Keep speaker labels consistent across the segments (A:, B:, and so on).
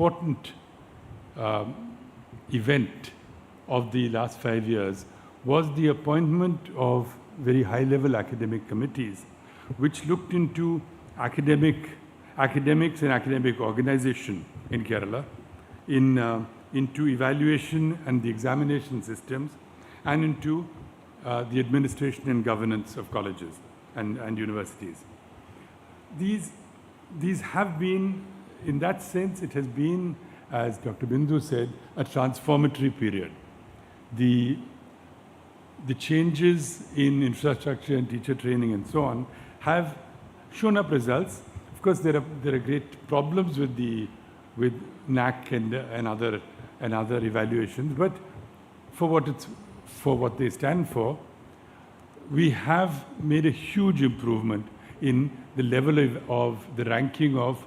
A: important event of the last 5 years was the appointment of very high-level academic committees, which looked into academics and academic organization in Kerala, into evaluation and the examination systems, and into the administration and governance of colleges and universities. These have been, in that sense, it has been, as Dr. Bindu said, a transformatory period. The changes in infrastructure and teacher training and so on have shown up results. Of course, there are great problems with NAC and other evaluations, but for what they stand for, we have made a huge improvement in the level of the ranking of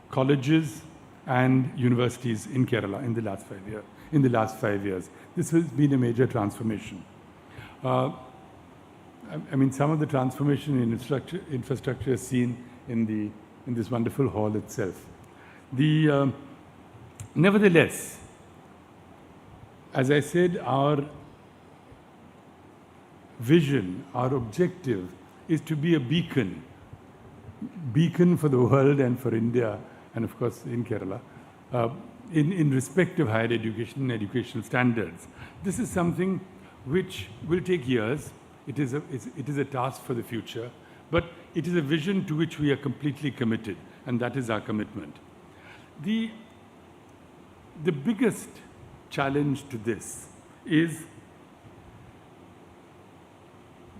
A: colleges and universities in Kerala in the last 5 years. This has been a major transformation. I mean, some of the transformation in infrastructure is seen in this wonderful hall itself. Nevertheless, as I said, our vision, our objective is to be a beacon for the world and for India, and of course in Kerala, in respect of higher education and educational standards. This is something which will take years. It is a task for the future, but it is a vision to which we are completely committed, and that is our commitment. The biggest challenge to this is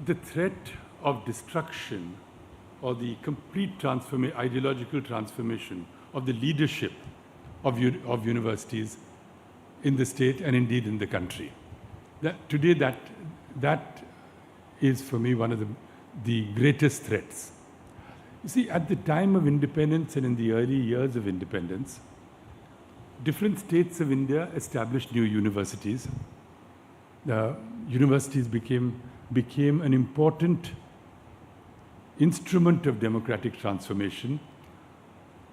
A: the threat of destruction or the complete ideological transformation of the leadership of universities in the state and indeed in the country. Today, that is for me one of the greatest threats. You see, at the time of independence and in the early years of independence, different states of India established new universities. The universities became an important instrument of democratic transformation.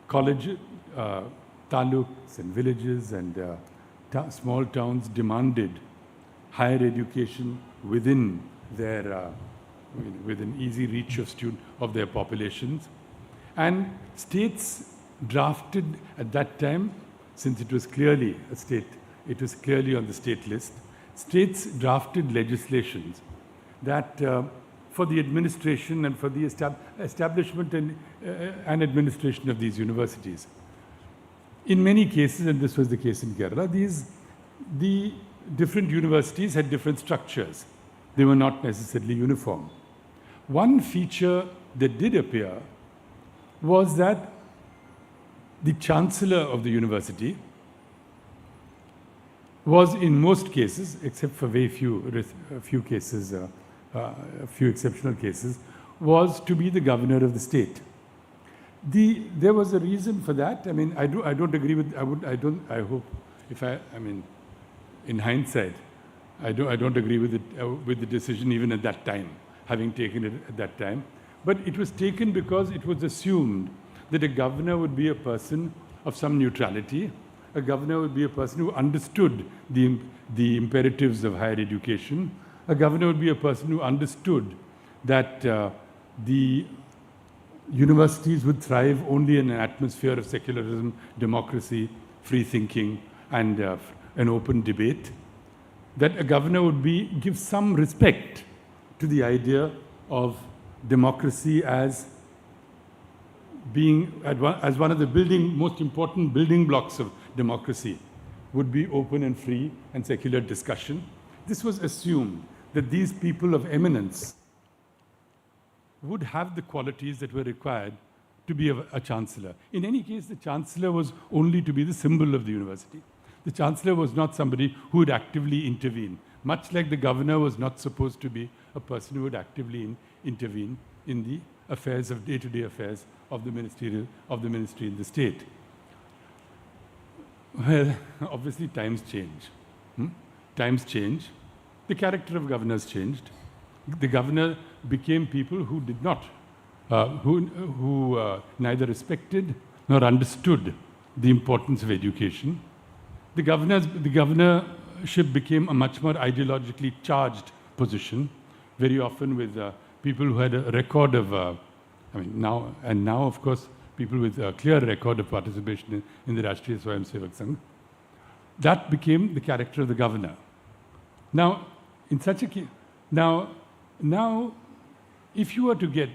A: Colleges, taluks and villages and small towns demanded higher education within easy reach of their populations. And states drafted at that time, since it was clearly on the state list, states drafted legislations that for the administration and for the establishment and administration of these universities. In many cases, and this was the case in Kerala, the different universities had different structures. They were not necessarily uniform. One feature that did appear was that the chancellor of the university was, in most cases, except for very few cases, a few exceptional cases, was to be the governor of the state. There was a reason for that. I mean, I don't agree with. I hope, in hindsight, I don't agree with it with the decision even at that time, having taken it at that time. But it was taken because it was assumed that a governor would be a person of some neutrality. A governor would be a person who understood the imperatives of higher education. A governor would be a person who understood that the universities would thrive only in an atmosphere of secularism, democracy, free thinking, and an open debate. That a governor would give some respect to the idea of democracy as one of the most important building blocks of democracy, would be open and free and secular discussion. This was assumed that these people of eminence would have the qualities that were required to be a chancellor. In any case, the chancellor was only to be the symbol of the university. The chancellor was not somebody who would actively intervene, much like the governor was not supposed to be a person who would actively intervene in the affairs of day-to-day affairs of the ministry in the state. Well, obviously times change. Times change. The character of governors changed. The governor became people who did not, who neither respected nor understood the importance of education. The governorship became a much more ideologically charged position, very often with people who had a record of, now of course, people with a clear record of participation in the Rashtriya Swayamsevak Sangh. That became the character of the governor. Now, in such a case, now, if you were to get,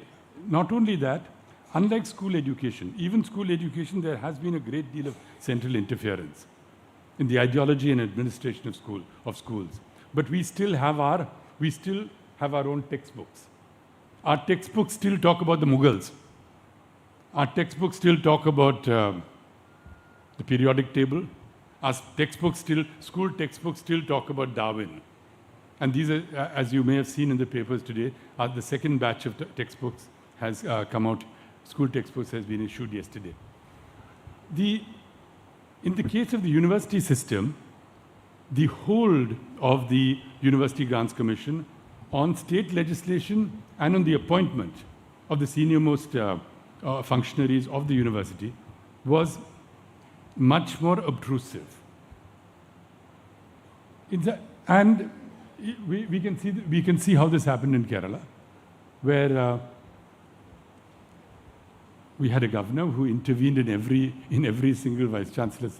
A: not only that, unlike school education, even school education, there has been a great deal of central interference in the ideology and administration of schools. But we still have our own textbooks. Our textbooks still talk about the Mughals. Our textbooks still talk about the periodic table. Our school textbooks still talk about Darwin. And these are, as you may have seen in the papers today, the second batch of textbooks has come out. School textbooks has been issued yesterday. In the case of the university system, the hold of the University Grants Commission on state legislation and on the appointment of the senior-most functionaries of the university was much more obtrusive. And we can see how this happened in Kerala, where we had a governor who intervened in every single vice chancellor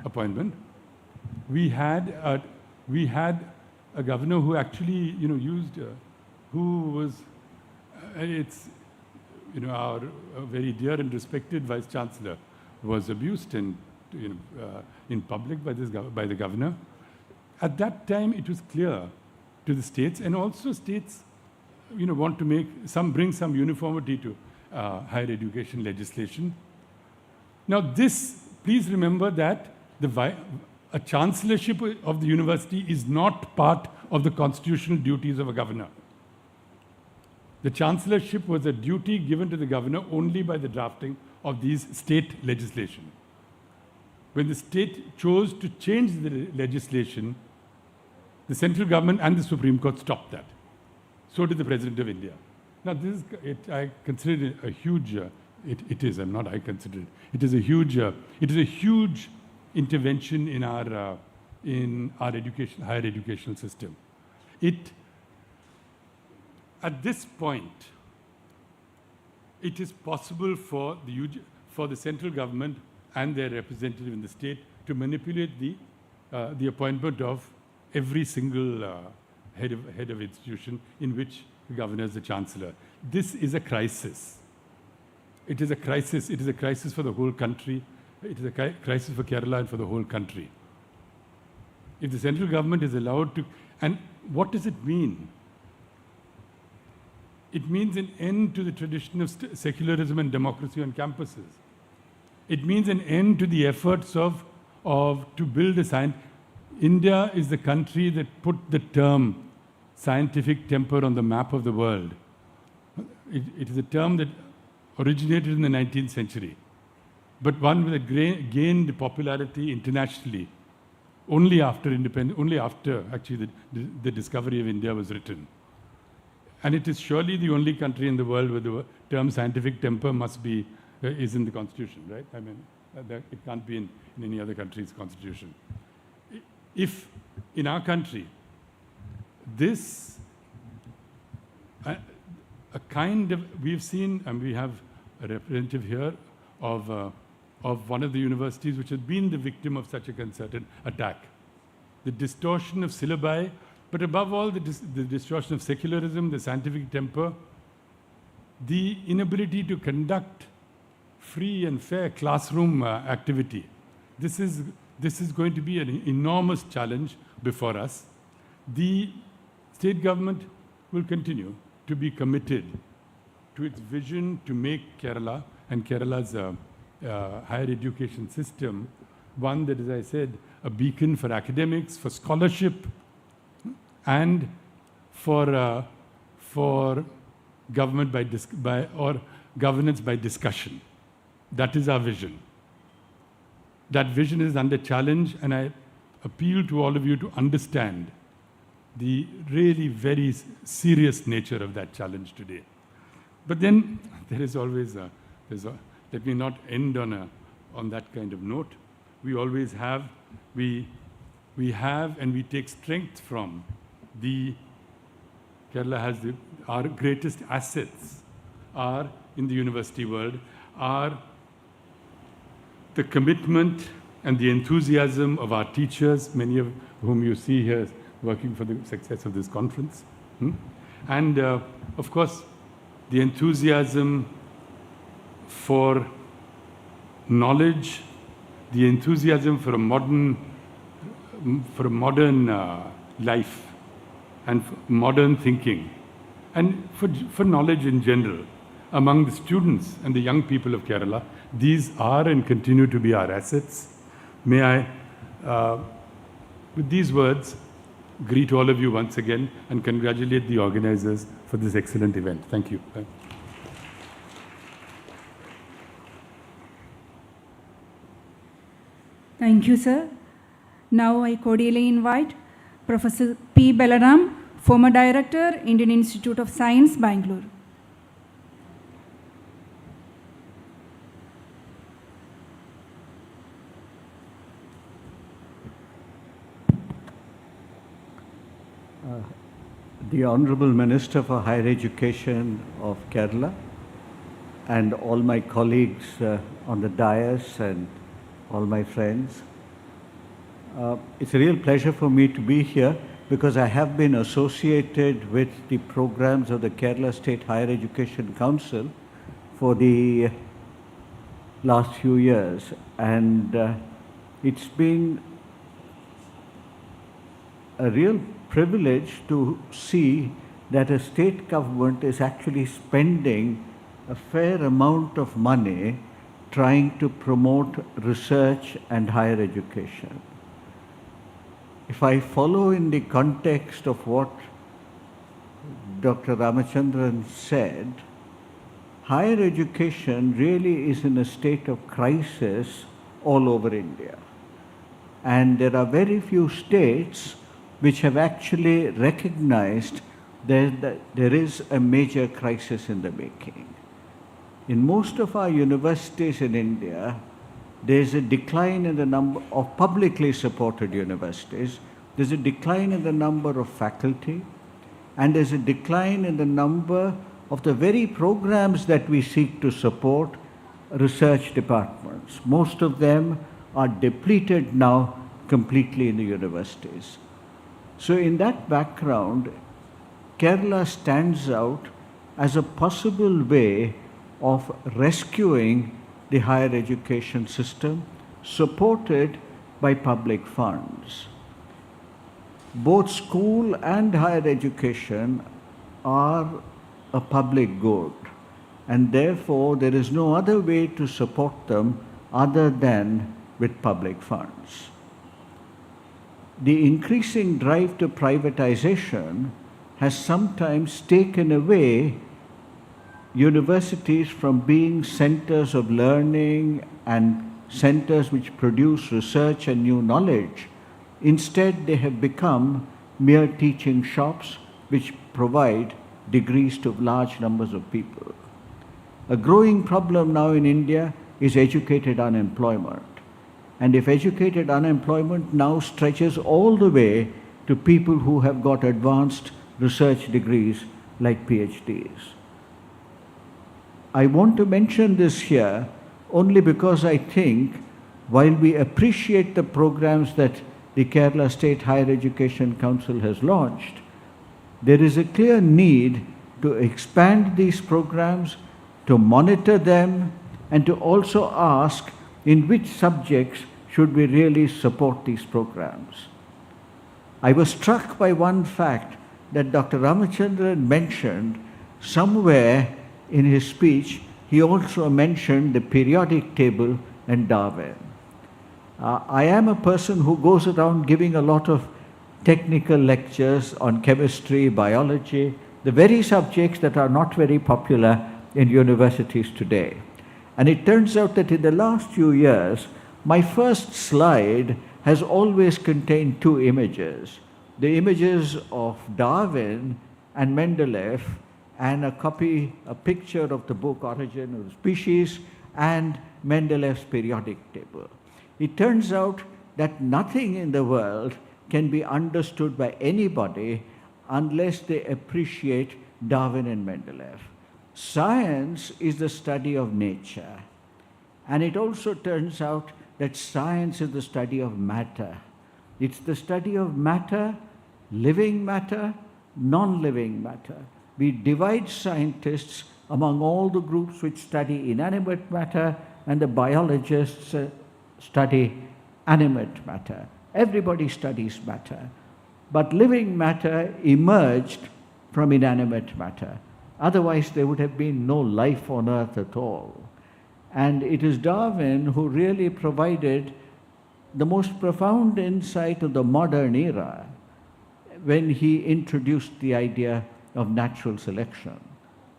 A: appointment. We had a governor who actually who was our very dear and respected vice chancellor was abused in public by the governor. At that time, it was clear to the states, and also states want to bring some uniformity to higher education legislation. Now please remember that a chancellorship of the university is not part of the constitutional duties of a governor. The chancellorship was a duty given to the governor only by the drafting of these state legislation. When the state chose to change the legislation, the central government and the Supreme Court stopped that. So did the President of India. Now, I consider it a huge, it is a huge intervention in our higher educational system. At this point, it is possible for the central government and their representative in the state to manipulate the appointment of every single head of institution in which the governor is the chancellor. This is a crisis. It is a crisis. It is a crisis for the whole country. It is a crisis for Kerala and for the whole country. If the central government is allowed to, and what does it mean? It means an end to the tradition of secularism and democracy on campuses. It means an end to the efforts to build a science. India is the country that put the term scientific temper on the map of the world. It is a term that originated in the 19th century, but one that gained popularity internationally only after actually the discovery of India was written. And it is surely the only country in the world where the term scientific temper is in the constitution, right? I mean, it can't be in any other country's constitution. If in our country, we've seen, and we have a representative here of one of the universities which has been the victim of such a concerted attack. The distortion of syllabi, but above all, the distortion of secularism, the scientific temper, the inability to conduct free and fair classroom activity. This is going to be an enormous challenge before us. The state government will continue to be committed to its vision to make Kerala and Kerala's higher education system one that, as I said, a beacon for academics, for scholarship, and for government or governance by discussion. That is our vision. That vision is under challenge, and I appeal to all of you to understand the really very serious nature of that challenge today. But then there is always let me not end on that kind of note. We always have, we have and we take strength from Kerala has our greatest assets are in the university world, are the commitment and the enthusiasm of our teachers, many of whom you see here working for the success of this conference. And of course, the enthusiasm for knowledge, the enthusiasm for a modern life and for modern thinking, and for knowledge in general among the students and the young people of Kerala. These are and continue to be our assets. May I, with these words, greet all of you once again and congratulate the organizers for this excellent event. Thank you.
B: Thank you, sir. Now I cordially invite Professor P. Balaram, former Director, Indian Institute of Science, Bangalore.
C: The Honorable Minister for Higher Education of Kerala and all my colleagues on the dais and all my friends. It's a real pleasure for me to be here because I have been associated with the programs of the Kerala State Higher Education Council for the last few years, and it's been a real privilege to see that a state government is actually spending a fair amount of money trying to promote research and higher education. If I follow in the context of what Dr. Ramachandran said, higher education really is in a state of crisis all over India. And there are very few states which have actually recognized that there is a major crisis in the making. In most of our universities in India, there is a decline in the number of publicly supported universities. There's a decline in the number of faculty, and there's a decline in the number of the very programs that we seek to support, research departments. Most of them are depleted now completely in the universities. So in that background, Kerala stands out as a possible way of rescuing the higher education system supported by public funds. Both school and higher education are a public good, and therefore there is no other way to support them other than with public funds. The increasing drive to privatization has sometimes taken away universities from being centers of learning and centers which produce research and new knowledge. Instead, they have become mere teaching shops which provide degrees to large numbers of people. A growing problem now in India is educated unemployment. And if educated unemployment now stretches all the way to people who have got advanced research degrees like PhDs. I want to mention this here only because I think while we appreciate the programs that the Kerala State Higher Education Council has launched, there is a clear need to expand these programs, to monitor them, and to also ask in which subjects should we really support these programs. I was struck by one fact that Dr. Ramachandran mentioned somewhere in his speech. He also mentioned the periodic table and Darwin. I am a person who goes around giving a lot of technical lectures on chemistry, biology, the very subjects that are not very popular in universities today. And it turns out that in the last few years, my first slide has always contained two images. The images of Darwin and Mendeleev, and a picture of the book Origin of Species, and Mendeleev's periodic table. It turns out that nothing in the world can be understood by anybody unless they appreciate Darwin and Mendeleev. Science is the study of nature, and it also turns out that science is the study of matter. It's the study of matter, living matter, non-living matter. We divide scientists among all the groups which study inanimate matter, and the biologists study animate matter. Everybody studies matter. But living matter emerged from inanimate matter. Otherwise, there would have been no life on Earth at all. And it is Darwin who really provided the most profound insight of the modern era when he introduced the idea of natural selection.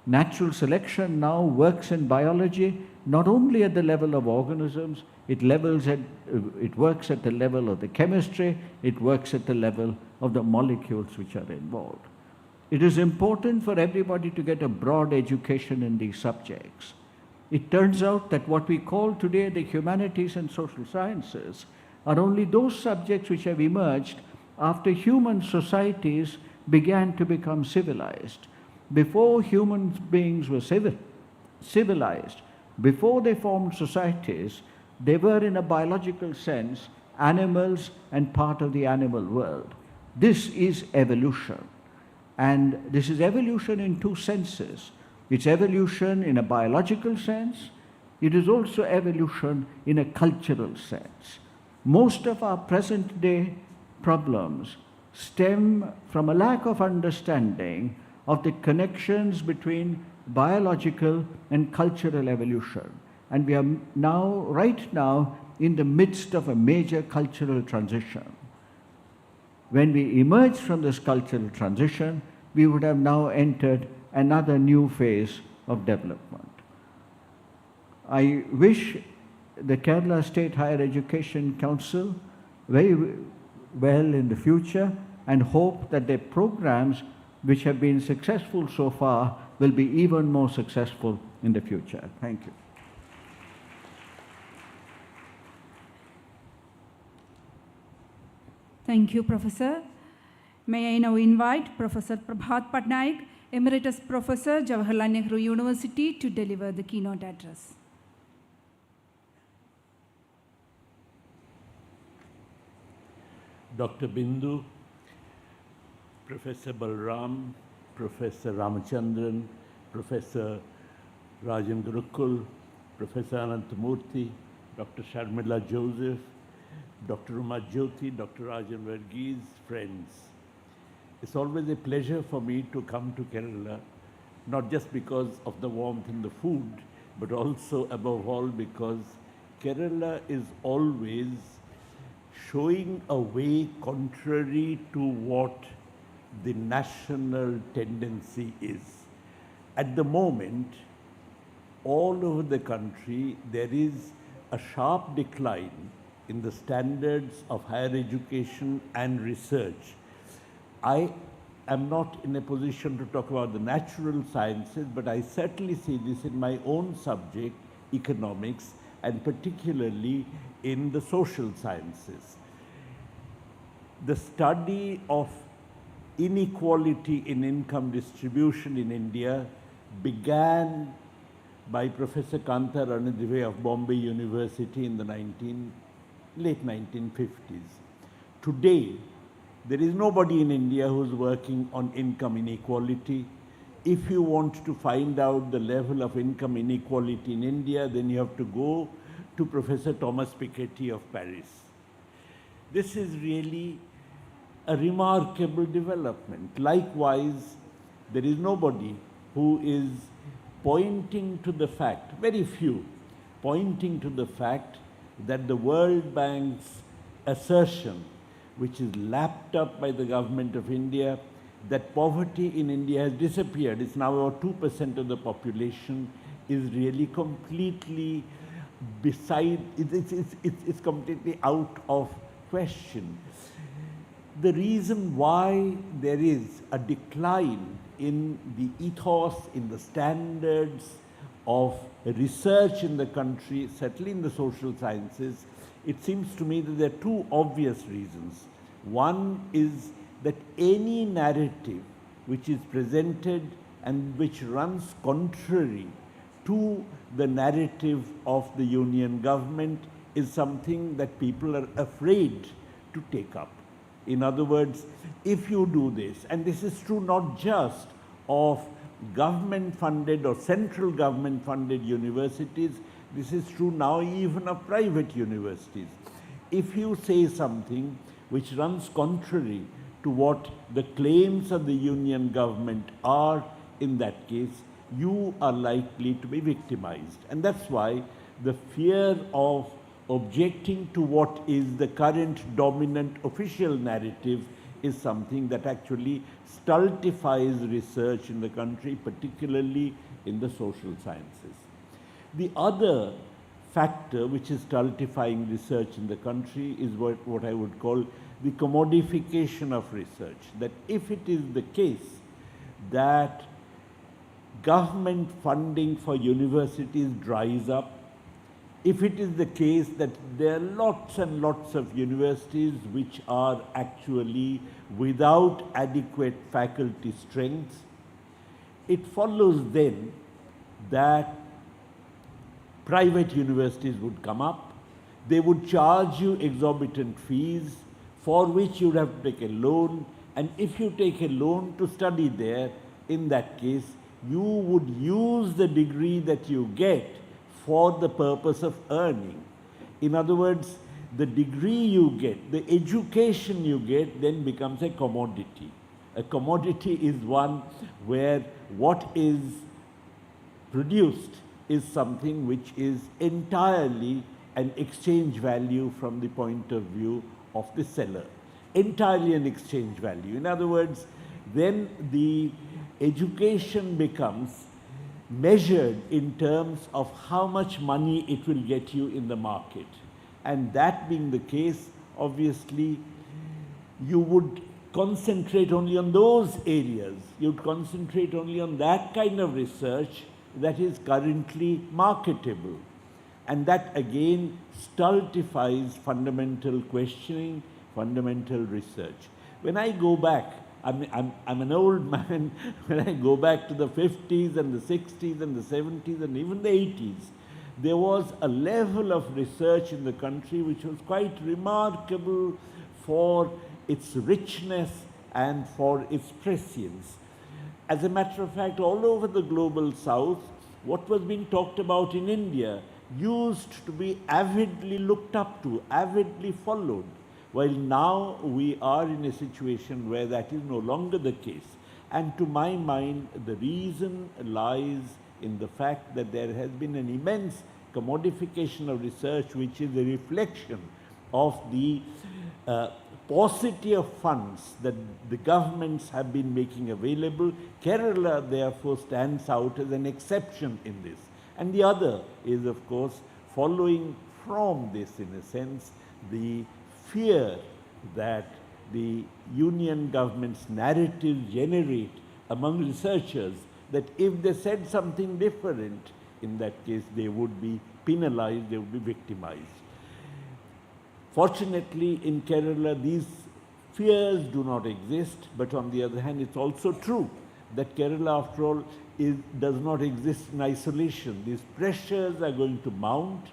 C: Natural selection now works in biology not only at the level of organisms, it works at the level of the chemistry, it works at the level of the molecules which are involved. It is important for everybody to get a broad education in these subjects. It turns out that what we call today the humanities and social sciences are only those subjects which have emerged after human societies began to become civilized. Before human beings were civilized, before they formed societies, they were in a biological sense animals and part of the animal world. This is evolution. And this is evolution in two senses. It's evolution in a biological sense. It is also evolution in a cultural sense. Most of our present day problems stem from a lack of understanding of the connections between biological and cultural evolution. And we are right now, in the midst of a major cultural transition. When we emerge from this cultural transition, we would have now entered another new phase of development. I wish the Kerala State Higher Education Council very well in the future, and hope that their programs which have been successful so far will be even more successful in the future. Thank you.
B: Thank you, Professor. May I now invite Professor Prabhat Patnaik, Emeritus Professor, Jawaharlal Nehru University, to deliver the keynote address.
D: Dr. Bindu, Professor Balram, Professor Ramachandran, Professor Rajan Gurukul, Professor Anantamurthy, Dr. Sharmila Joseph, Dr. Uma Jyoti, Dr. Rajan Varghese, friends. It's always a pleasure for me to come to Kerala, not just because of the warmth in the food, but also above all because Kerala is always showing a way contrary to what the national tendency is. At the moment, all over the country, there is a sharp decline in the standards of higher education and research. I am not in a position to talk about the natural sciences, but I certainly see this in my own subject, economics, and particularly in the social sciences. The study of inequality in income distribution in India began by Professor Kanta Ranadive of Bombay University in the late 1950s. Today, there is nobody in India who's working on income inequality. If you want to find out the level of income inequality in India, then you have to go to Professor Thomas Piketty of Paris. This is really a remarkable development. Likewise, there is nobody who is pointing to the fact, very few, pointing to the fact that the World Bank's assertion, which is lapped up by the government of India, that poverty in India has disappeared, it's now about 2% of the population, is really completely it's completely out of question. The reason why there is a decline in the ethos, in the standards of research in the country, certainly in the social sciences, it seems to me that there are two obvious reasons. One is that any narrative which is presented and which runs contrary to the narrative of the union government is something that people are afraid to take up. In other words, if you do this, and this is true not just of government-funded or central government-funded universities, this is true now even of private universities. If you say something which runs contrary to what the claims of the union government are, in that case, you are likely to be victimized. And that's why the fear of objecting to what is the current dominant official narrative is something that actually stultifies research in the country, particularly in the social sciences. The other factor which is stultifying research in the country is what I would call the commodification of research. That if it is the case that government funding for universities dries up, if it is the case that there are lots and lots of universities which are actually without adequate faculty strength, it follows then that private universities would come up, they would charge you exorbitant fees for which you would have to take a loan, and if you take a loan to study there, in that case, you would use the degree that you get for the purpose of earning. In other words, the degree you get, the education you get then becomes a commodity. A commodity is one where what is produced is something which is entirely an exchange value from the point of view of the seller. Entirely an exchange value. In other words, then the education becomes measured in terms of how much money it will get you in the market. And that being the case, obviously, you would concentrate only on those areas. You'd concentrate only on that kind of research that is currently marketable. And that again stultifies fundamental questioning, fundamental research. When I go back, I'm an old man, when I go back to the 50s and the 60s and the 70s and even the 80s, there was a level of research in the country which was quite remarkable for its richness and for its prescience. As a matter of fact, all over the global south, what was being talked about in India used to be avidly looked up to, avidly followed. While now we are in a situation where that is no longer the case. And to my mind, the reason lies in the fact that there has been an immense commodification of research, which is a reflection of the paucity of funds that the governments have been making available. Kerala, therefore, stands out as an exception in this. And the other is, of course, following from this, in a sense, the fear that the union government's narratives generate among researchers, that if they said something different, in that case they would be penalized, they would be victimized. Fortunately, in Kerala, these fears do not exist, but on the other hand, it's also true that Kerala, after all, does not exist in isolation. These pressures are going to mount.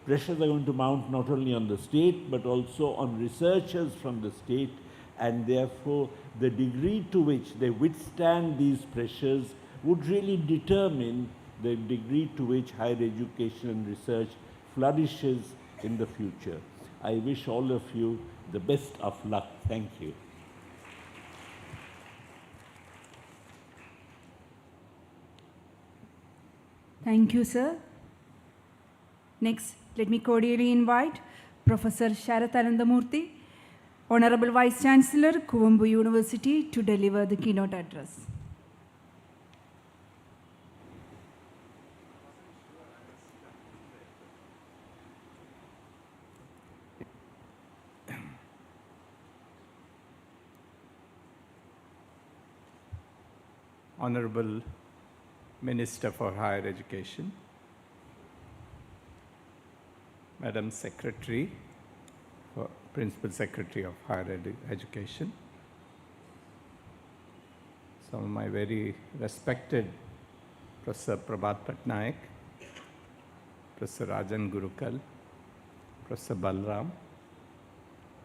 D: Pressures are going to mount not only on the state, but also on researchers from the state, and therefore the degree to which they withstand these pressures would really determine the degree to which higher education and research flourishes in the future. I wish all of you the best of luck. Thank you.
B: Thank you, sir. Next, let me cordially invite Professor Sharath Anandamurthy, Honorable Vice Chancellor, Kuvempu University, to deliver the keynote address.
E: Honorable Minister for Higher Education, Madam Secretary, Principal Secretary of Higher Education, some of my very respected Professor Prabhat Patnaik, Professor Rajan Gurukal, Professor Balram,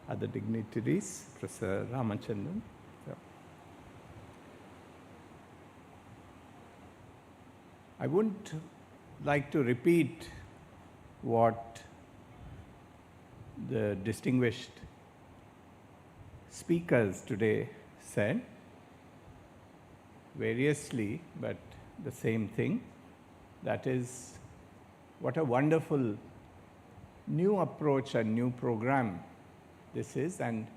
E: other dignitaries, Professor Ramachandran. I wouldn't like to repeat what the distinguished speakers today said, variously, but the same thing. That is, what a wonderful new approach and new program this is, and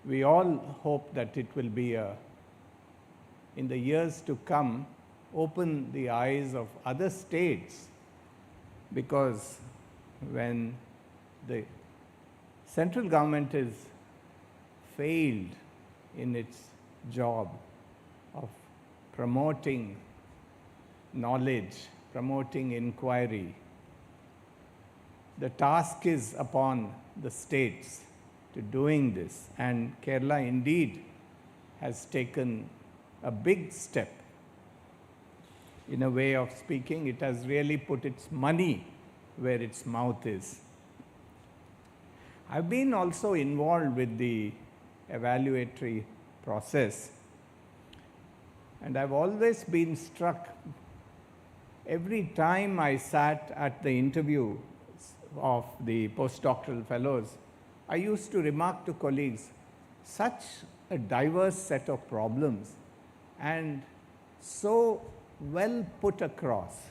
E: we all hope that it will be in the years to come, open the eyes of other states, because when the central government is failed in its job of promoting knowledge, promoting inquiry, the task is upon the states to doing this, and Kerala indeed has taken a big step. In a way of speaking, it has really put its money where its mouth is. I've been also involved with the evaluatory process, and I've always been struck every time I sat at the interview of the postdoctoral fellows. I used to remark to colleagues, such a diverse set of problems and so well put across.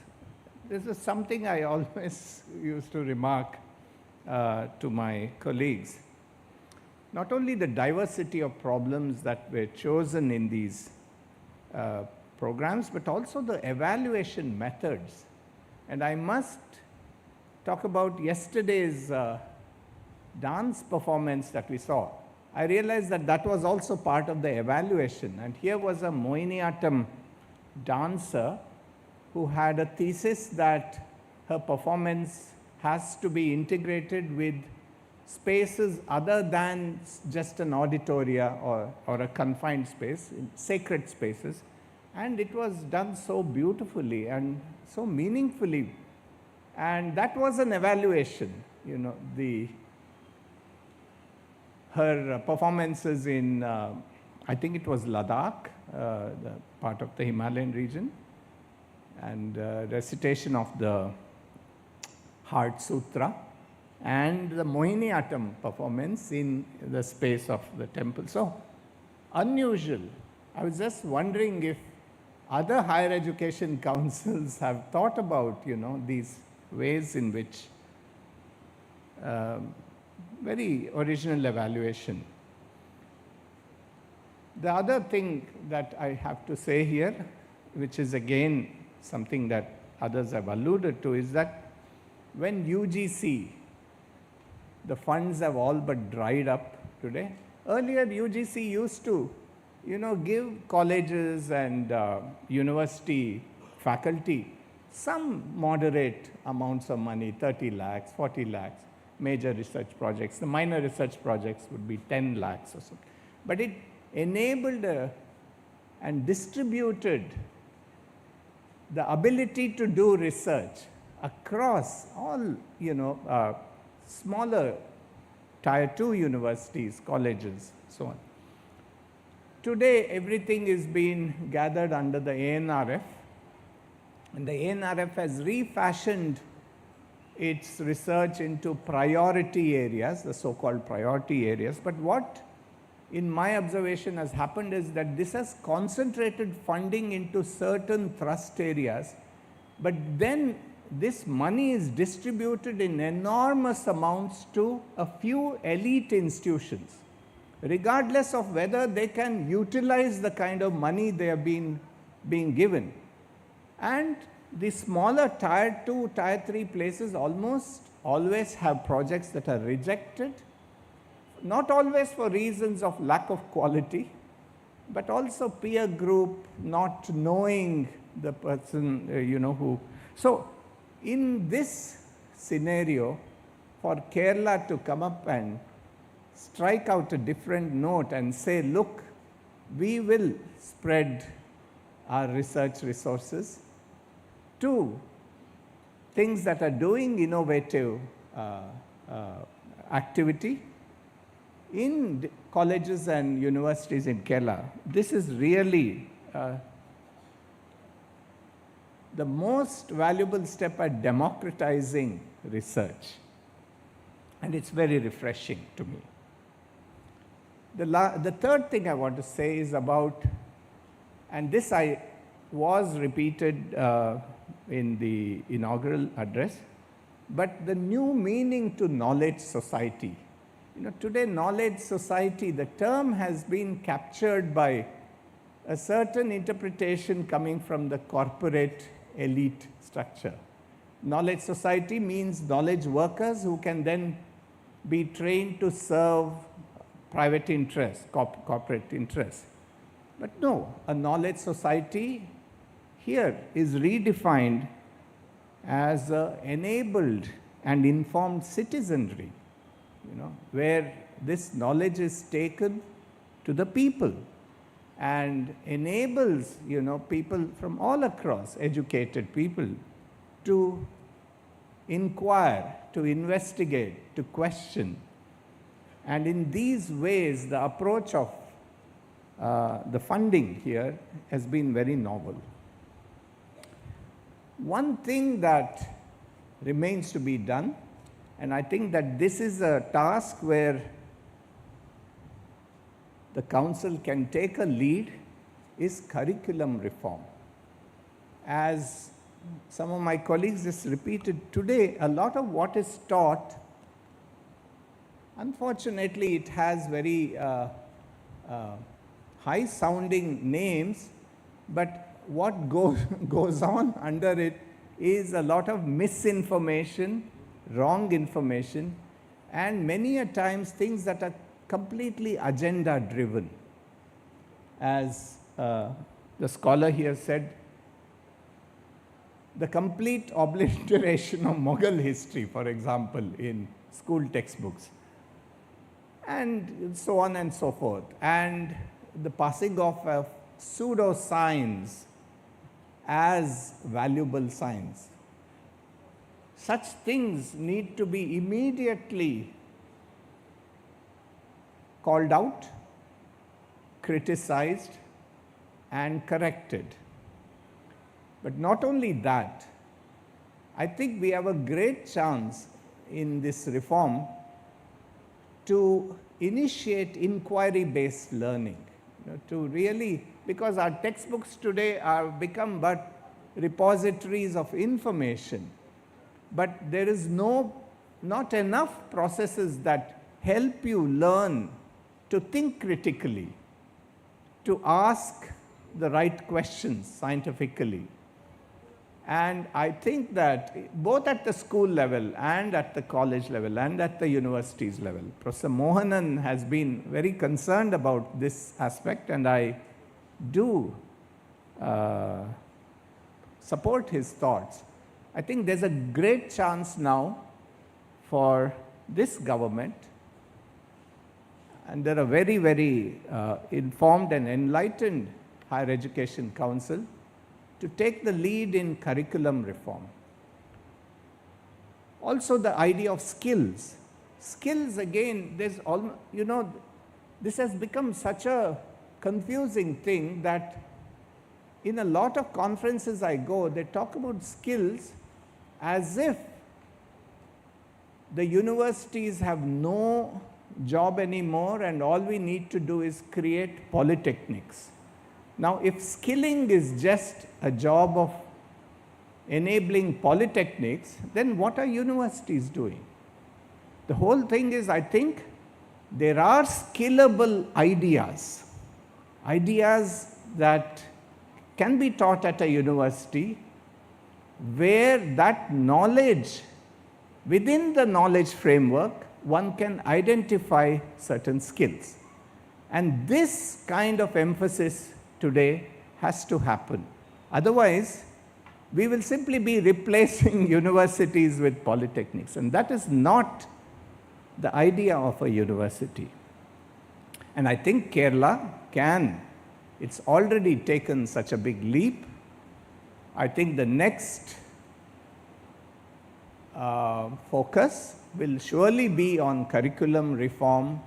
E: This is something I always used to remark to my colleagues. Not only the diversity of problems that were chosen in these programs, but also the evaluation methods. And I must talk about yesterday's dance performance that we saw. I realized that that was also part of the evaluation. And here was a Mohiniyattam dancer who had a thesis that her performance has to be integrated with spaces other than just an auditoria or a confined space, sacred spaces. And it was done so beautifully and so meaningfully. And that was an evaluation, you know, her performances in, I think it was Ladakh, the part of the Himalayan region, and recitation of the Heart Sutra, and the Mohiniyattam performance in the space of the temple. So, unusual. I was just wondering if other higher education councils have thought about, you know, these ways in which very original evaluation. The other thing that I have to say here, which is again something that others have alluded to, is that when UGC, the funds have all but dried up today. Earlier, UGC used to, you know, give colleges and university faculty some moderate amounts of money, 30 lakhs, 40 lakhs, major research projects. The minor research projects would be 10 lakhs or so. But it enabled and distributed the ability to do research across all, you know, smaller tier 2 universities, colleges, so on. Today, everything is being gathered under the ANRF, and the ANRF has refashioned its research into priority areas, the so-called priority areas. But what, in my observation, has happened is that this has concentrated funding into certain thrust areas, but then this money is distributed in enormous amounts to a few elite institutions, regardless of whether they can utilize the kind of money they have been being given. And the smaller tier 2, tier 3 places almost always have projects that are rejected, not always for reasons of lack of quality, but also peer group, not knowing the person, who. So in this scenario, for Kerala to come up and strike out a different note and say, look, we will spread our research resources to things that are doing innovative activity in colleges and universities in Kerala. This is really the most valuable step at democratizing research, and it's very refreshing to me. The third thing I want to say is about, and this was repeated in the inaugural address, but the new meaning to knowledge society. Today knowledge society, the term has been captured by a certain interpretation coming from the corporate elite structure. Knowledge society means knowledge workers who can then be trained to serve private interests, corporate interests. But no, a knowledge society here is redefined as enabled and informed citizenry, where this knowledge is taken to the people and enables, people from all across, educated people, to inquire, to investigate, to question. And in these ways, the approach of the funding here has been very novel. One thing that remains to be done, and I think that this is a task where the council can take a lead, is curriculum reform. As some of my colleagues just repeated today, a lot of what is taught, unfortunately, it has very high-sounding names, but what goes on under it is a lot of misinformation, wrong information, and many a times things that are completely agenda-driven. As the scholar here said, the complete obliteration of Mughal history, for example, in school textbooks, and so on and so forth, and the passing of pseudoscience as valuable science. Such things need to be immediately called out, criticized, and corrected. But not only that, I think we have a great chance in this reform to initiate inquiry-based learning, to really, because our textbooks today are become but repositories of information, but there is not enough processes that help you learn to think critically, to ask the right questions scientifically. And I think that both at the school level and at the college level and at the universities level, Professor Mohanan has been very concerned about this aspect, and I do support his thoughts. I think there's a great chance now for this government, and there are very, very informed and enlightened Higher Education Council, to take the lead in curriculum reform. Also the idea of skills. Skills, again, there's this has become such a confusing thing that in a lot of conferences I go, they talk about skills as if the universities have no job anymore and all we need to do is create polytechnics. Now, if skilling is just a job of enabling polytechnics, then what are universities doing? The whole thing is, I think, there are skillable ideas that can be taught at a university, where that knowledge, within the knowledge framework, one can identify certain skills. And this kind of emphasis today has to happen. Otherwise, we will simply be replacing universities with polytechnics, and that is not the idea of a university. And I think Kerala can. It's already taken such a big leap. I think the next focus will surely be on curriculum reform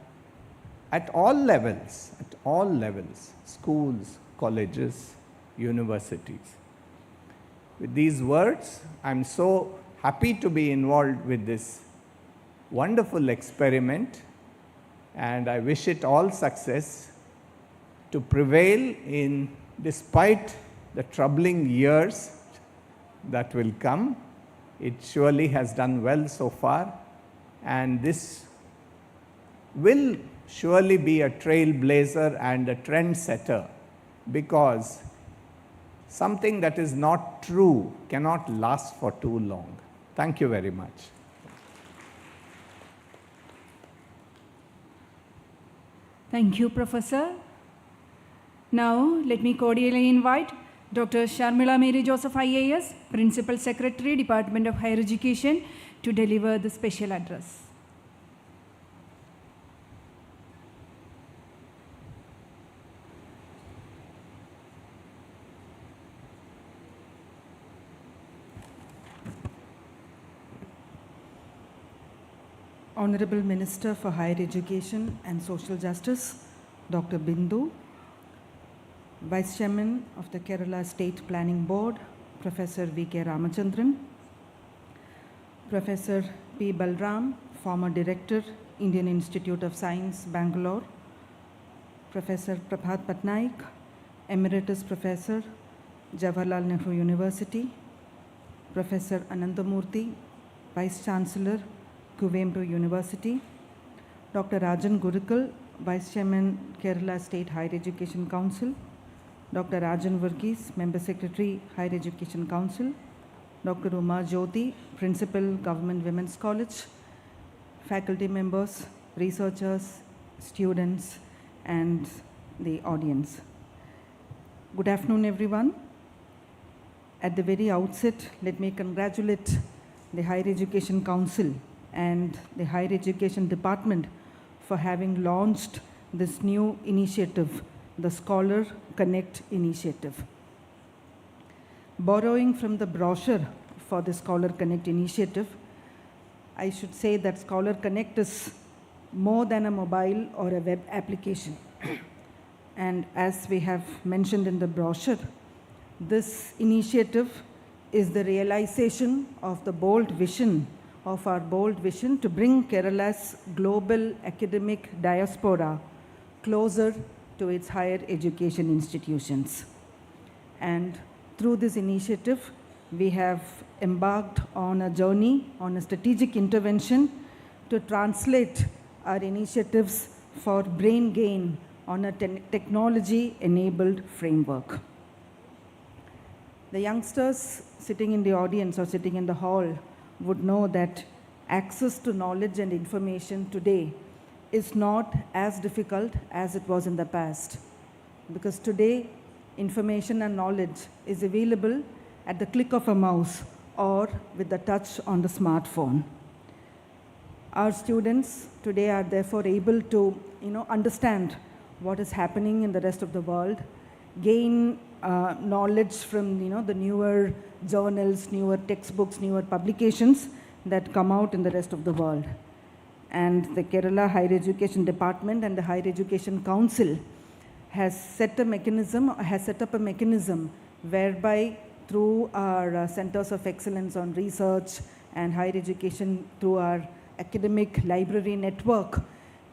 E: at all levels, schools, colleges, universities. With these words, I'm so happy to be involved with this wonderful experiment, and I wish it all success to prevail in despite the troubling years that will come. It surely has done well so far, and this will surely be a trailblazer and a trendsetter, because something that is not true cannot last for too long. Thank you very much.
B: Thank you, Professor. Now, let me cordially invite Dr. Sharmila Mary Joseph IAS, Principal Secretary, Department of Higher Education, to deliver the special address.
F: Honorable Minister for Higher Education and Social Justice, Dr. Bindu, Vice Chairman of the Kerala State Planning Board, Professor V.K. Ramachandran, Professor P. Balram, former Director, Indian Institute of Science, Bangalore, Professor Prabhat Patnaik, Emeritus Professor, Jawaharlal Nehru University, Professor Anandamurthy, Vice Chancellor, Kuvempu University, Dr. Rajan Gurukul, Vice Chairman, Kerala State Higher Education Council, Dr. Rajan Varghese, Member Secretary, Higher Education Council, Dr. Uma Jyoti, Principal, Government Women's College, faculty members, researchers, students, and the audience. Good afternoon, everyone. At the very outset, let me congratulate the Higher Education Council and the Higher Education Department for having launched this new initiative, the Scholar Connect initiative. Borrowing from the brochure for the Scholar Connect initiative, I should say that Scholar Connect is more than a mobile or a web application. And as we have mentioned in the brochure, this initiative is the realization of the bold vision of our bold vision to bring Kerala's global academic diaspora closer to its higher education institutions. And through this initiative, we have embarked on a journey, on a strategic intervention to translate our initiatives for brain gain on a technology-enabled framework. The youngsters sitting in the audience or sitting in the hall would know that access to knowledge and information today is not as difficult as it was in the past. Because today, information and knowledge is available at the click of a mouse or with the touch on the smartphone. Our students today are therefore able to understand what is happening in the rest of the world, gain knowledge from the newer journals, newer textbooks, newer publications that come out in the rest of the world. And the Kerala Higher Education Department and the Higher Education Council has set up a mechanism whereby through our centers of excellence on research and higher education, through our academic library network,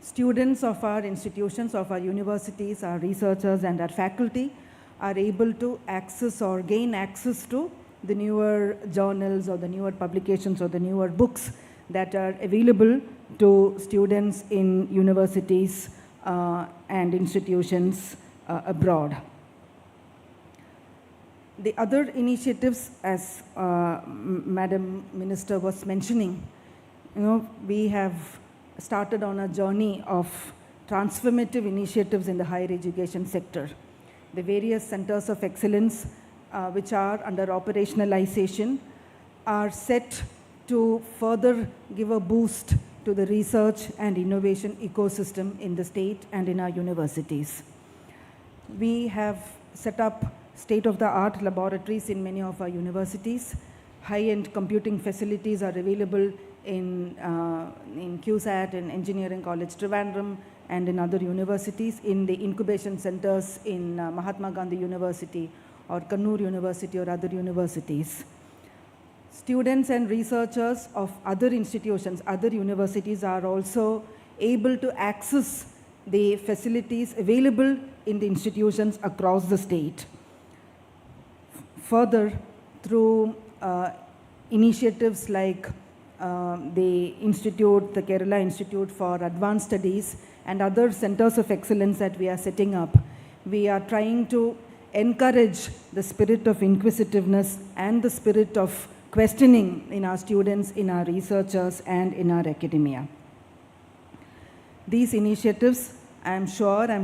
F: students of our institutions, of our universities, our researchers and our faculty are able to access or gain access to the newer journals or the newer publications or the newer books that are available to students in universities and institutions abroad. The other initiatives, as Madam Minister was mentioning, we have started on a journey of transformative initiatives in the higher education sector. The various centers of excellence which are under operationalization are set to further give a boost to the research and innovation ecosystem in the state and in our universities. We have set up state-of-the-art laboratories in many of our universities. High-end computing facilities are available in QSAT and Engineering College Trivandrum and in other universities, in the incubation centers in Mahatma Gandhi University or Kannur University or other universities. Students and researchers of other institutions, other universities are also able to access the facilities available in the institutions across the state. Further, through initiatives like the Kerala Institute for Advanced Studies and other centers of excellence that we are setting up, we are trying to encourage the spirit of inquisitiveness and the spirit of questioning in our students, in our researchers, and in our academia. These initiatives, I'm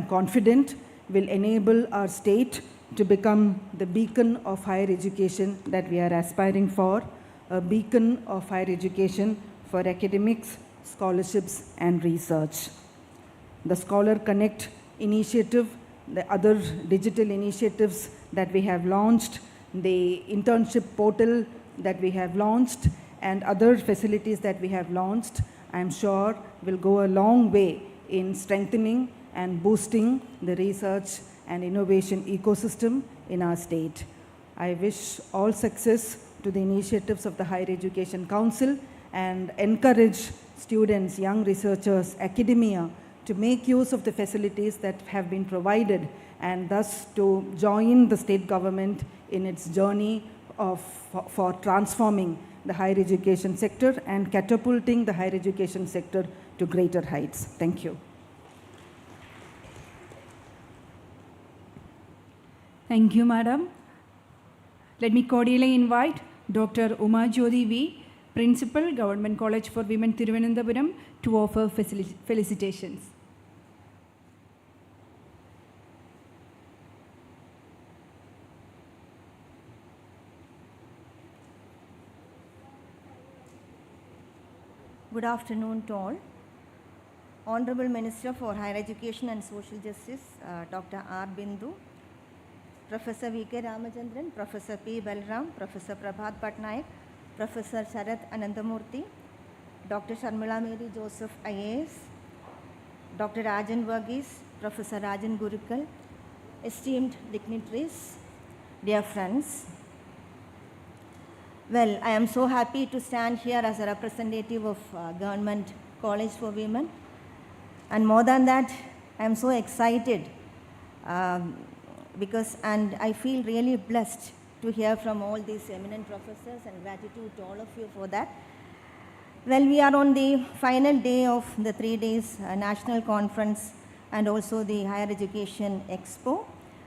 F: confident, will enable our state to become the beacon of higher education that we are aspiring for, a beacon of higher education for academics, scholarships, and research. The Scholar Connect initiative, the other digital initiatives that we have launched, the internship portal that we have launched, and other facilities that we have launched, I'm sure will go a long way in strengthening and boosting the research and innovation ecosystem in our state. I wish all success to the initiatives of the Higher Education Council and encourage students, young researchers, academia to make use of the facilities that have been provided and thus to join the state government in its journey for transforming the higher education sector and catapulting the higher education sector to greater heights. Thank you.
B: Thank you, Madam. Let me cordially invite Dr. Uma Jyoti V., Principal, Government College for Women, Thiruvananthapuram, to offer felicitations.
G: Good afternoon to all. Honorable Minister for Higher Education and Social Justice, Dr. R. Bindu, Professor V.K. Ramachandran, Professor P. Balram, Professor Prabhat Patnaik, Professor Sharath Anandamurthy, Dr. Sharmila Mary Joseph, IAS, Dr. Rajan Varghese, Professor Rajan Gurukal, esteemed dignitaries, dear friends. Well, I am so happy to stand here as a representative of Government College for Women. And more than that, I am so excited and I feel really blessed to hear from all these eminent professors, and gratitude to all of you for that. Well, we are on the final day of the 3 days national conference and also the Higher Education Expo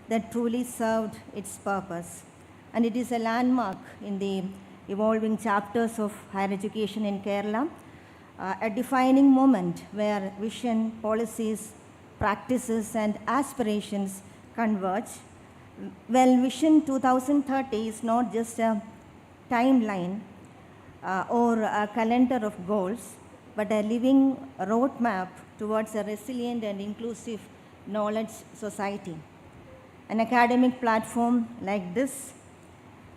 G: that truly served its purpose. And it is a landmark in the evolving chapters of higher education in Kerala, a defining moment where vision, policies, practices, and aspirations converge. Well, Vision 2030 is not just a timeline or a calendar of goals, but a living roadmap towards a resilient and inclusive knowledge society. An academic platform like this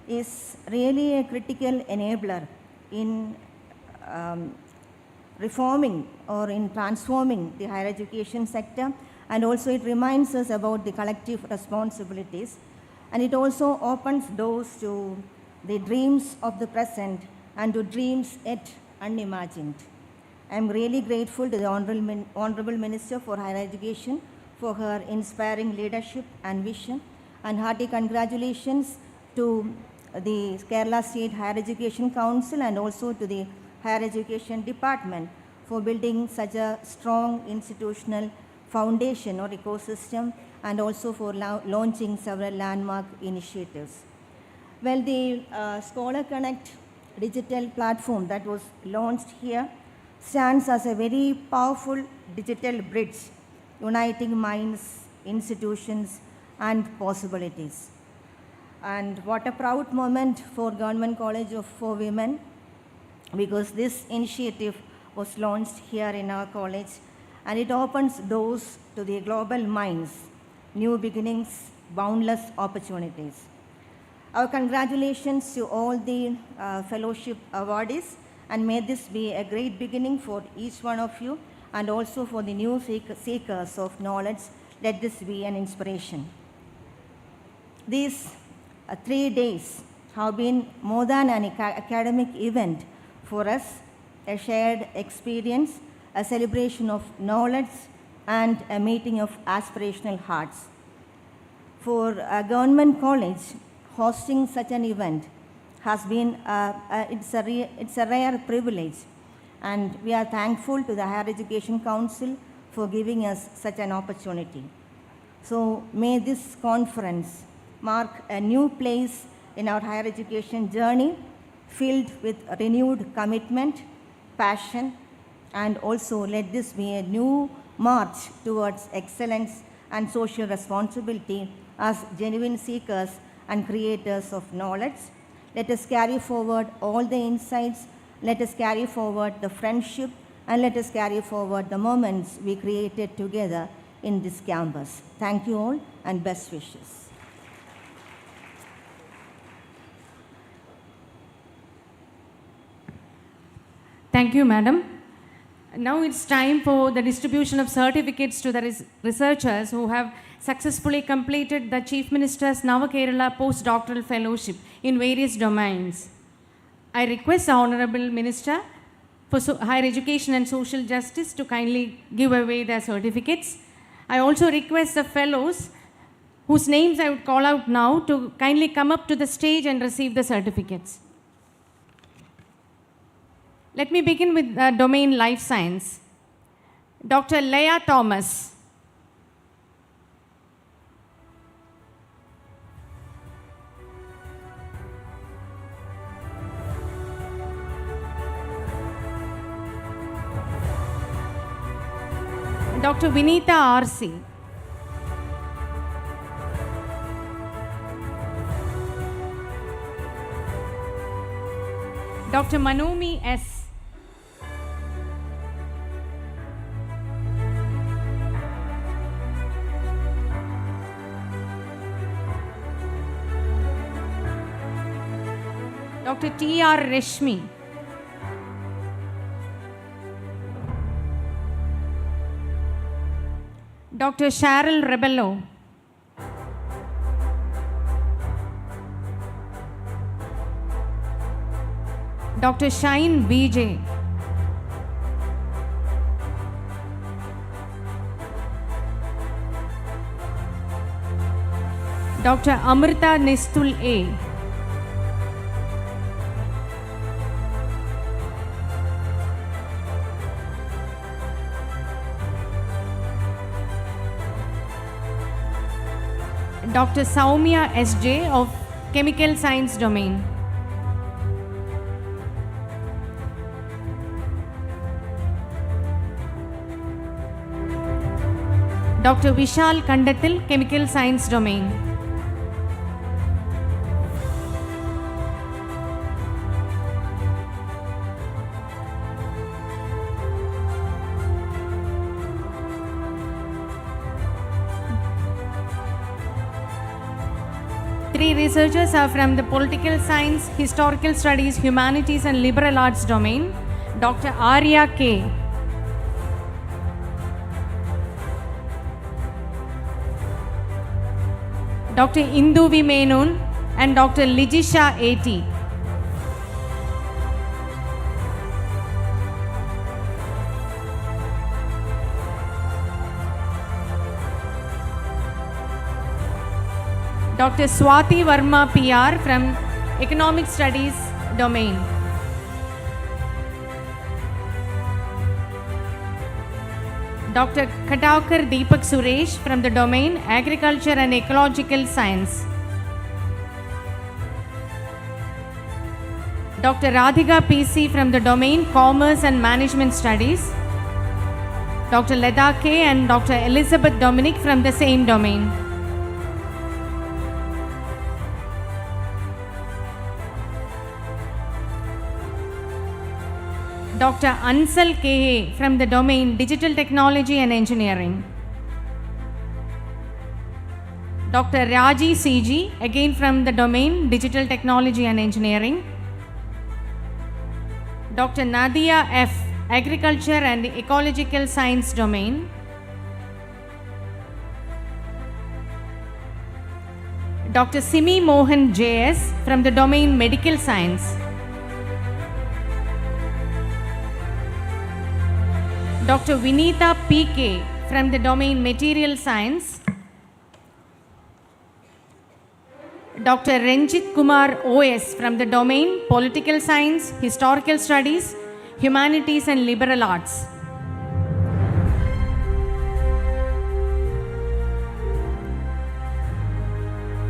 G: is really a critical enabler in reforming or in transforming the higher education sector, and also it reminds us about the collective responsibilities, and it also opens doors to the dreams of the present and to dreams yet unimagined. I am really grateful to the Honorable Minister for Higher Education for her inspiring leadership and vision, and hearty congratulations to the Kerala State Higher Education Council and also to the Higher Education Department for building such a strong institutional foundation or ecosystem, and also for launching several landmark initiatives. Well, the Scholar Connect digital platform that was launched here stands as a very powerful digital bridge uniting minds, institutions, and possibilities. And what a proud moment for Government College for Women, because this initiative was launched here in our college, and it opens doors to the global minds, new beginnings, boundless opportunities. Our congratulations to all the fellowship awardees, and may this be a great beginning for each one of you, and also for the new seekers of knowledge. Let this be an inspiration. These 3 days have been more than an academic event for us, a shared experience, a celebration of knowledge, and a meeting of aspirational hearts. For a government college, hosting such an event has been it's a rare privilege, and we are thankful to the Higher Education Council for giving us such an opportunity. So may this conference mark a new place in our higher education journey, filled with renewed commitment, passion, and also let this be a new march towards excellence and social responsibility as genuine seekers and creators of knowledge. Let us carry forward all the insights, let us carry forward the friendship, and let us carry forward the moments we created together in this campus. Thank you all, and best wishes.
H: Thank you, Madam. Now it's time for the distribution of certificates to the researchers who have successfully completed the Chief Minister's Navakerala Postdoctoral Fellowship in various domains. I request the Honorable Minister for Higher Education and Social Justice to kindly give away their certificates. I also request the fellows whose names I would call out now to kindly come up to the stage and receive the certificates. Let me begin with domain life science. Dr. Leah Thomas. Dr. Vinita R.C. Dr. Manomi S. Dr. T.R. Reshmi. Dr. Cheryl Rebello. Dr. Shine BJ. Dr. Amrita Nistul A. Dr. Saumya S.J. of Chemical Science Domain. Dr. Vishal Kandathil, Chemical Science Domain. Three researchers are from the Political Science, Historical Studies, Humanities and Liberal Arts domain. Dr. Arya K. Dr. Indu V. Menon and Dr. Lijisha A.T. Dr. Swati Verma PR from Economic Studies domain. Dr. Kataukar Deepak Suresh from the domain Agriculture and Ecological Science. Dr. Radhika PC from the domain Commerce and Management Studies. Dr. Leda K. and Dr. Elizabeth Dominic from the same domain. Dr. Ansal K. from the domain Digital Technology and Engineering. Dr. Raji C.G. again from the domain Digital Technology and Engineering. Dr. Nadia F. Agriculture and Ecological Science domain. Dr. Simi Mohan J.S. from the domain Medical Science. Dr. Vinita P.K. from the domain Material Science. Dr. Renjit Kumar O.S. from the domain Political Science, Historical Studies, Humanities and Liberal Arts.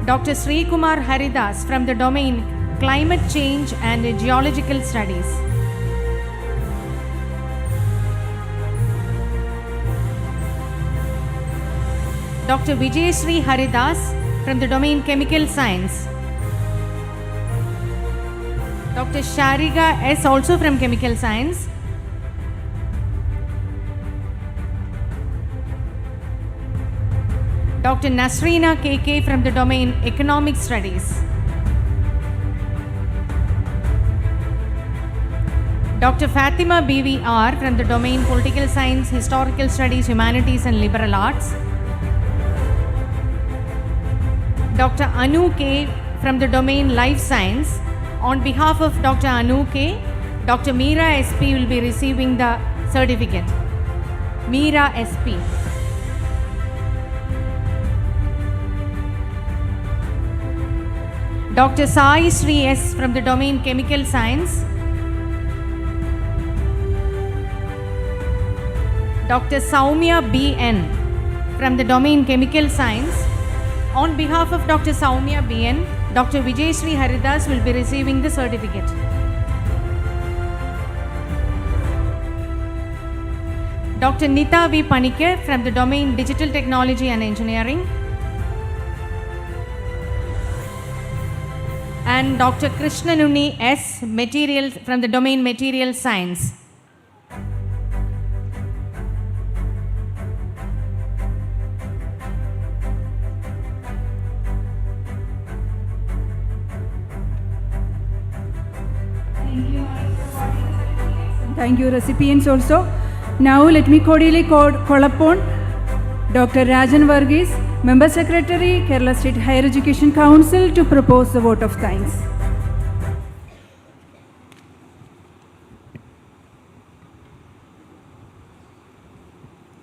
H: Dr. Sri Kumar Haridas from the domain Climate Change and Geological Studies. Dr. Vijay Sri Haridas from the domain Chemical Science. Dr. Shariga S. also from Chemical Science. Dr. Nasrina KK from the domain Economic Studies. Dr. Fatima BVR from the domain Political Science, Historical Studies, Humanities and Liberal Arts. Dr. Anu K. from the domain Life Science. On behalf of Dr. Anu K., Dr. Meera SP will be receiving the certificate. Meera SP. Dr. Sai Sri S. from the domain Chemical Science. Dr. Saumya B.N. from the domain Chemical Science. On behalf of Dr. Saumya B.N., Dr. Vijay Sri Haridas will be receiving the certificate. Dr. Nita V. Panikar from the domain Digital Technology and Engineering. And Dr. Krishnanuni S. from the domain Material Science.
B: Thank you, recipients also. Now let me cordially call upon Dr. Rajan Varghese, Member Secretary, Kerala State Higher Education Council, to propose the vote of thanks.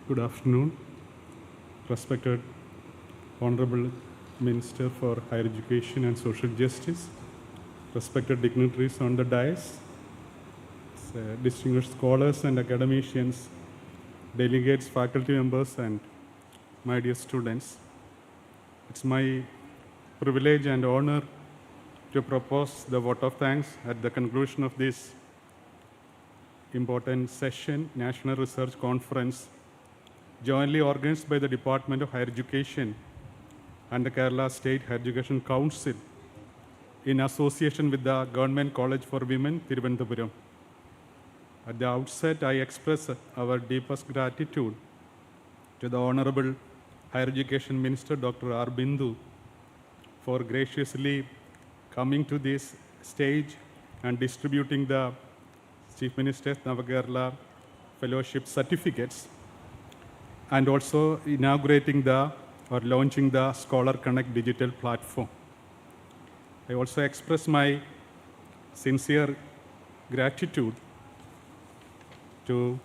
I: Good afternoon, respected Honorable Minister for Higher Education and Social Justice, respected dignitaries on the dais, distinguished scholars and academicians, delegates, faculty members, and my dear students. It's my privilege and honor to propose the vote of thanks at the conclusion of this important session, National Research Conference, jointly organized by the Department of Higher Education and the Kerala State Higher Education Council in association with the Government College for Women, Thiruvananthapuram. At the outset, I express our deepest gratitude to the Honorable Higher Education Minister, Dr. R. Bindu, for graciously coming to this stage and distributing the Chief Minister's Navakerala Fellowship certificates, and also inaugurating or launching the Scholar Connect digital platform. I also express my sincere gratitude to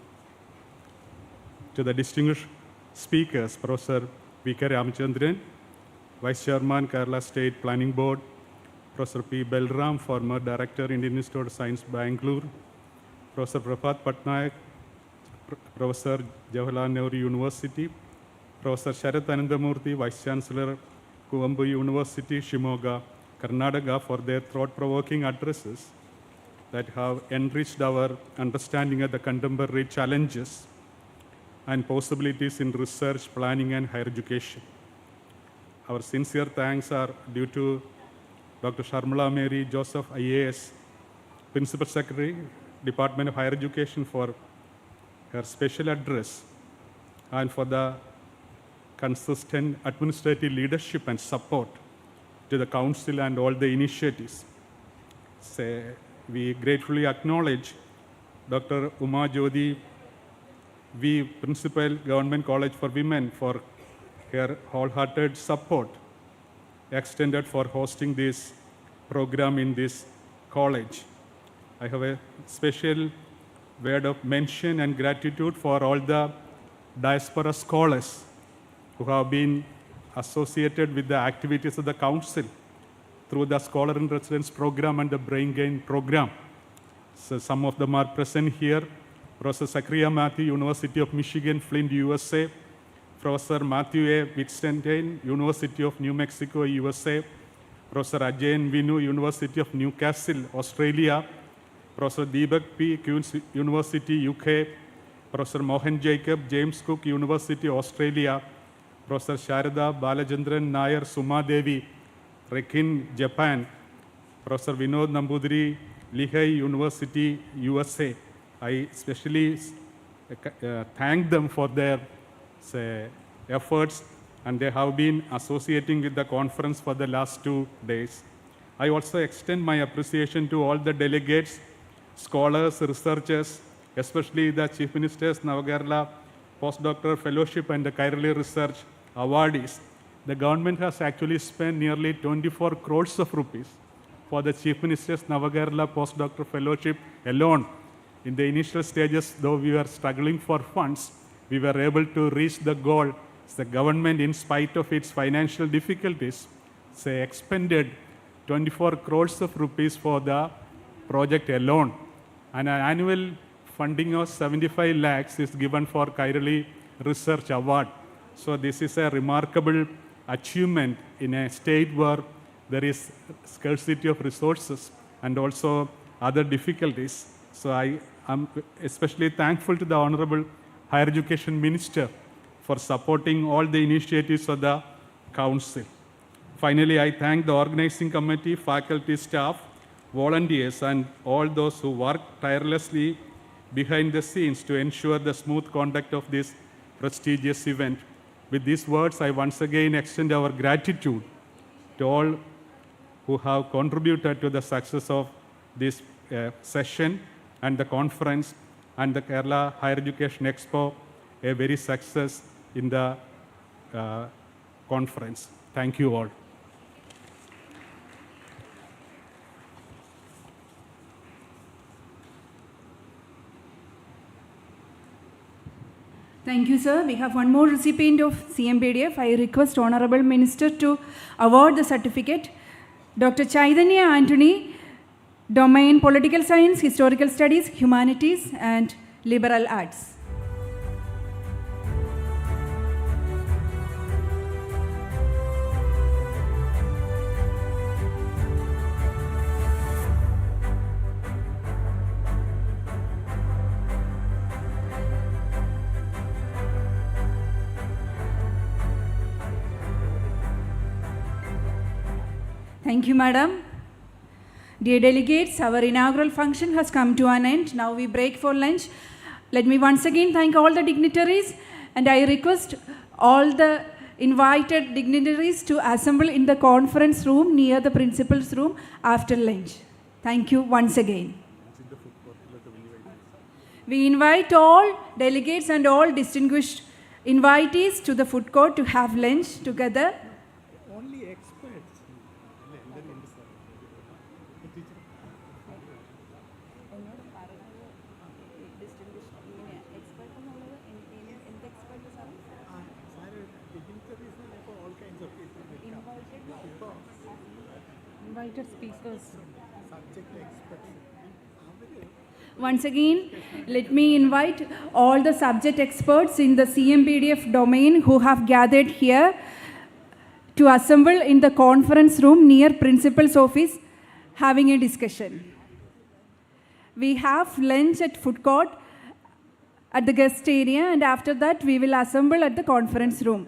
I: the distinguished speakers, Professor V.K. Ramachandran, Vice Chairman, Kerala State Planning Board, Professor P. Belram, former Director, Indian Institute of Science, Bangalore, Professor Prabhat Patnaik, Professor Jawaharlal Nehru University, Professor Sharath Anandamurthy, Vice Chancellor, Kuvempu University, Shimoga, Karnataka, for their thought-provoking addresses that have enriched our understanding of the contemporary challenges and possibilities in research, planning, and higher education. Our sincere thanks are due to Dr. Sharmila Mary Joseph, IAS, Principal Secretary, Department of Higher Education, for her special address and for the consistent administrative leadership and support to the Council and all the initiatives. We gratefully acknowledge Dr. Uma Jyoti V, Principal, Government College for Women, for her wholehearted support extended for hosting this program in this college. I have a special word of mention and gratitude for all the diaspora scholars who have been associated with the activities of the Council through the Scholar in Residence program and the Brain Gain program. So some of them are present here. Professor Zachariah Matthew, University of Michigan, Flint, USA. Professor Matthew A. Wittgenstein, University of New Mexico, USA. Professor Ajay Vinu, University of Newcastle, Australia. Professor Deepak P. Queen's University, UK. Professor Mohan Jacob, James Cook University, Australia. Professor Sharada Balachandran Nair Sumadevi, Rekin, Japan. Professor Vinod Nambudiri, Lehigh University, USA. I especially thank them for their efforts, and they have been associating with the conference for the last 2 days. I also extend my appreciation to all the delegates, scholars, researchers, especially the Chief Minister's Navakerala Postdoctoral Fellowship and the Kairali Research awardees. The government has actually spent nearly 24 crores of rupees for the Chief Minister's Navakerala Postdoctoral Fellowship alone. In the initial stages, though we were struggling for funds, we were able to reach the goal. The government, in spite of its financial difficulties, expended 24 crores of rupees for the project alone. And an annual funding of 75 lakhs is given for Kairali Research Award. So this is a remarkable achievement in a state where there is scarcity of resources and also other difficulties. So I am especially thankful to the Honorable Higher Education Minister for supporting all the initiatives of the Council. Finally, I thank the organizing committee, faculty, staff, volunteers, and all those who work tirelessly behind the scenes to ensure the smooth conduct of this prestigious event. With these words, I once again extend our gratitude to all who have contributed to the success of this session and the conference and the Kerala Higher Education Expo, a very success in the conference. Thank you all.
B: Thank you, sir. We have one more recipient of CMPDF. I request Honorable Minister to award the certificate. Dr. Chaitanya Anthony, Domain Political Science, Historical Studies, Humanities, and Liberal Arts. Thank you, Madam. Dear delegates, our inaugural function has come to an end. Now we break for lunch. Let me once again thank all the dignitaries, and I request all the invited dignitaries to assemble in the conference room near the principal's room after lunch. Thank you once again. We invite all delegates and all distinguished invitees to the food court to have lunch together.
H: Invited speakers.
B: Once again, let me invite all the subject experts in the CMPDF domain who have gathered here to assemble in the conference room near Principal's office having a discussion. We have lunch at food court at the guest area, and after that we will assemble at the conference room.